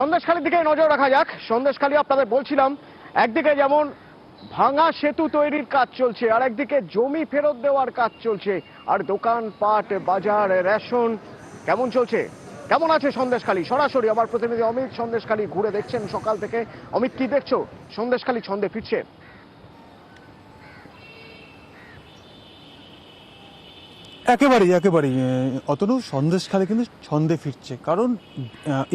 সন্দেশখালীর দিকে নজর রাখা যাক। সন্দেশখালী আপনাদের বলছিলাম, একদিকে যেমন ভাঙা সেতু তৈরির কাজ চলছে, আর একদিকে জমি ফেরত দেওয়ার কাজ চলছে, আর দোকানপাট, বাজার, রেশন কেমন চলছে, কেমন আছে সন্দেশখালী? সরাসরি আমার প্রতিনিধি অমিত সন্দেশখালী ঘুরে দেখছেন সকাল থেকে। অমিত, কি দেখছো? সন্দেশখালী ছন্দে ফিরছে? একেবারেই অতনু, সন্দেশখালী কিন্তু ছন্দে ফিরছে। কারণ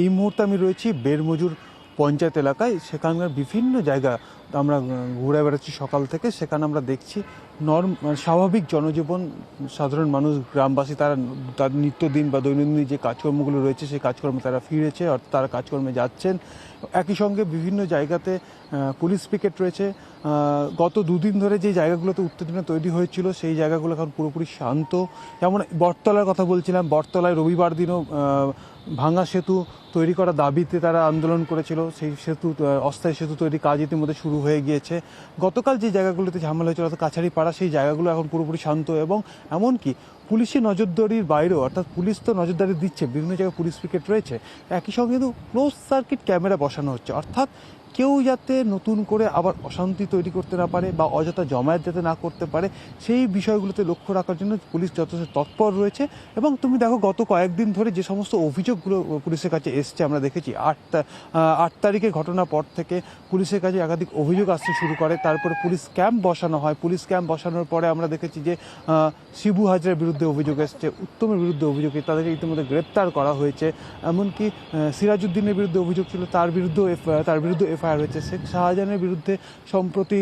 এই মুহূর্তে আমি রয়েছি বেরমজুর পঞ্চায়েত এলাকায়। সেখানকার বিভিন্ন জায়গা আমরা ঘুরে বেড়াচ্ছি সকাল থেকে। সেখানে আমরা দেখছি স্বাভাবিক জনজীবন, সাধারণ মানুষ, গ্রামবাসী, তার নিত্যদিন বা দৈনন্দিন যে কাজকর্মগুলো রয়েছে সেই কাজকর্মে তারা ফিরেছে, অর্থাৎ তারা কাজকর্মে যাচ্ছেন। একই সঙ্গে বিভিন্ন জায়গাতে পুলিশ পিকেট রয়েছে। গত দুদিন ধরে যে জায়গাগুলোতে উত্তেজনা তৈরি হয়েছিল সেই জায়গাগুলো এখন পুরোপুরি শান্ত। যেমন বটতলার কথা বলছিলাম, বটতলায় রবিবার দিনও ভাঙা সেতু তৈরি করার দাবিতে তারা আন্দোলন করেছিল। সেই সেতু, অস্থায়ী সেতু তৈরি কাজ ইতিমধ্যে শুরু হয়ে গিয়েছে। গতকাল যে জায়গাগুলোতে ঝামেলা হয়েছিল, অর্থাৎ কাছারিপাড়া, সেই জায়গাগুলো এখন পুরোপুরি শান্ত। এবং এমনকি পুলিশি নজরদারির বাইরেও, অর্থাৎ পুলিশ তো নজরদারি দিচ্ছে, বিভিন্ন জায়গায় পুলিশ পিকেট রয়েছে, একই সঙ্গে কিন্তু ক্লোজ সার্কিট ক্যামেরা বসানো হচ্ছে। অর্থাৎ কেউ যাতে নতুন করে আবার অশান্তি তৈরি করতে না পারে বা অযথা জমায়েত যাতে না করতে পারে, সেই বিষয়গুলোতে লক্ষ্য রাখার জন্য পুলিশ যথেষ্ট তৎপর রয়েছে। এবং তুমি দেখো, গত কয়েকদিন ধরে যে সমস্ত অভিযোগগুলো পুলিশের কাছে এসছে, আমরা দেখেছি 8 তারিখের ঘটনার পর থেকে পুলিশের কাছে একাধিক অভিযোগ আসতে শুরু করে। তারপরে পুলিশ ক্যাম্প বসানো হয়। পুলিশ ক্যাম্প বসানোর পরে আমরা দেখেছি যে শিবু হাজরার বিরুদ্ধে অভিযোগ এসছে, উত্তমের বিরুদ্ধে অভিযোগ, তাদেরকে ইতিমধ্যে গ্রেপ্তার করা হয়েছে। এমনকি সিরাজউদ্দিনের বিরুদ্ধে অভিযোগ ছিল, তার বিরুদ্ধে এফআইআর হয়েছে। শেখ শাহজাহানের বিরুদ্ধে সম্প্রতি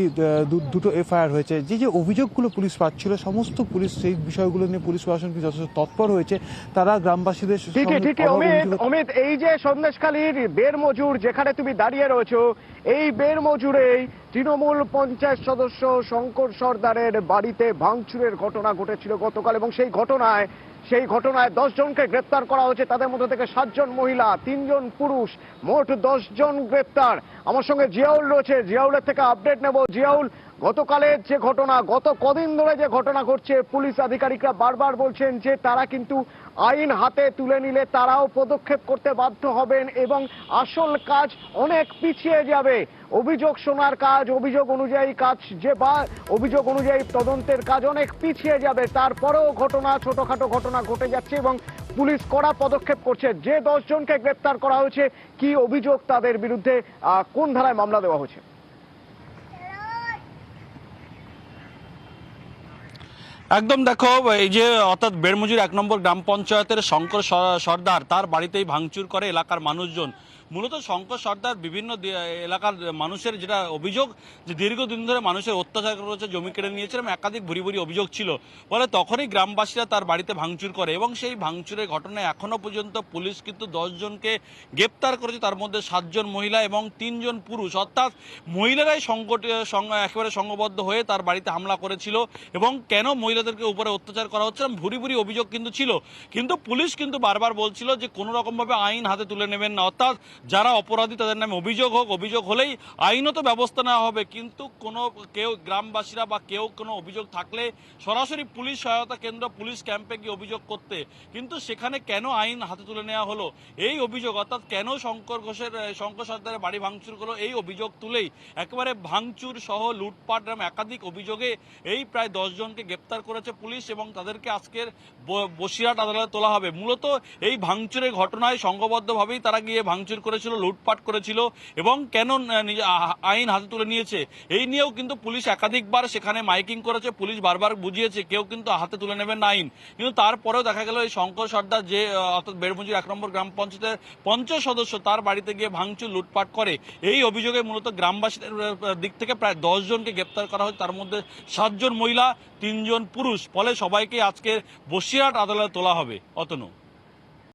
দুটো এফআইআর হয়েছে। যে অভিযোগগুলো পুলিশ পাচ্ছিল, সমস্ত পুলিশ সেই বিষয়গুলো নিয়ে পুলিশ প্রশাসন যথেষ্ট তৎপর হয়েছে। তারা গ্রামবাসীদের অমিত, এই যে সন্দেশখালীর বেরমজুর যেখানে তুমি দাঁড়িয়ে রয়েছো, এই বেরমজুরেই তৃণমূল পঞ্চায়েত সদস্য শঙ্কর সর্দারের বাড়িতে ভাঙচুরের ঘটনা ঘটেছিল গতকাল, এবং সেই ঘটনায় 10 জনকে গ্রেপ্তার করা হয়েছে। তাদের মধ্যে থেকে 7 জন মহিলা, 3 জন পুরুষ, মোট 10 জন গ্রেপ্তার। আমার সঙ্গে জিয়াউল রয়েছে, জিয়াউলের থেকে আপডেট নেব। জিয়াউল, গতকালের যে ঘটনা, গত কদিন ধরে যে ঘটনা ঘটছে, পুলিশ আধিকারিকরা বারবার বলছেন যে তারা কিন্তু আইন হাতে তুলে নিলে তারাও পদক্ষেপ করতে বাধ্য হবেন এবং আসল কাজ অনেক পিছিয়ে যাবে। অভিযোগ শোনার কাজ, অভিযোগ অনুযায়ী তদন্তের কাজ অনেক পিছিয়ে যাবে। তারপরেও ছোটখাটো ঘটনা ঘটে যাচ্ছে এবং পুলিশ কড়া পদক্ষেপ করছে। যে 10 জনকে গ্রেপ্তার করা হয়েছে, কি অভিযোগ তাদের বিরুদ্ধে, কোন ধারায় মামলা দেওয়া হয়েছে? একদম, দেখো, এই যে অর্থাৎ বেরমজুর 1 নম্বর গ্রাম পঞ্চায়েতের শঙ্কর সর্দার, তার বাড়িতেই ভাঙচুর করে এলাকার মানুষজন। মূলত শঙ্কর সর্দার বিভিন্ন এলাকার মানুষের যেটা অভিযোগ, যে দীর্ঘদিন ধরে মানুষের অত্যাচার করেছে, জমি কেড়ে নিয়েছে এবং একাধিক ভুরি অভিযোগ ছিল। ফলে তখনই গ্রামবাসীরা তার বাড়িতে ভাঙচুর করে এবং সেই ভাঙচুরের ঘটনায় এখনো পর্যন্ত পুলিশ কিন্তু 10 জনকে গ্রেপ্তার করেছে। তার মধ্যে 7 জন মহিলা এবং 3 জন পুরুষ, অর্থাৎ মহিলারাই একেবারে সংঘবদ্ধ হয়ে তার বাড়িতে হামলা করেছিল। এবং কেন মহিলাদেরকে উপরে অত্যাচার করা হচ্ছে, ভুরি অভিযোগ কিন্তু ছিল। কিন্তু পুলিশ কিন্তু বারবার বলছিল যে কোনো রকমভাবে আইন হাতে তুলে নেবেন না, অর্থাৎ যারা অপরাধী তাদের নামে অভিযোগ হলেই আইনত ব্যবস্থা নেওয়া হবে। কিন্তু কেউ গ্রামবাসীরা বা কেউ কোনো অভিযোগ থাকলে সরাসরি পুলিশ সহায়তা কেন্দ্র, পুলিশ ক্যাম্পে গিয়ে অভিযোগ করতে। কিন্তু সেখানে কেন আইন হাতে তুলে নেওয়া হলো, এই অভিযোগ, অর্থাৎ কেন শঙ্কর সর্দারের বাড়ি ভাঙচুর করলো, এই অভিযোগ তুলেই একেবারে ভাঙচুর সহ লুটপাট একাধিক অভিযোগে এই প্রায় 10 জনকে গ্রেপ্তার করেছে পুলিশ এবং তাদেরকে আজকের বসিরহাট আদালতে তোলা হবে। মূলত এই ভাঙচুরের ঘটনায় সংঘবদ্ধভাবেই তারা গিয়ে ভাঙচুর করেছিল, লুটপাট করেছিল এবং কেন আইন হাতে তুলে নিয়েছে এই নিয়েও কিন্তু পুলিশ একাধিকবার সেখানে মাইকিং করেছে। পুলিশ বারবার বুঝিয়েছে কেউ কিন্তু হাতে তুলে নেবেন না আইন। কিন্তু তারপরেও দেখা গেল এই শঙ্কর সর্দার, যে অর্থাৎ বেরমজুর 1 নম্বর গ্রাম পঞ্চায়েতের পঞ্চায়েত সদস্য, তার বাড়িতে গিয়ে ভাঙচুর লুটপাট করে। এই অভিযোগে মূলত গ্রামবাসীদের দিক থেকে প্রায় 10 জনকে গ্রেপ্তার করা হয়েছে, তার মধ্যে 7 জন মহিলা, 3 জন পুরুষ। ফলে সবাইকে আজকে বসিরহাট আদালতে তোলা হবে। অতনু।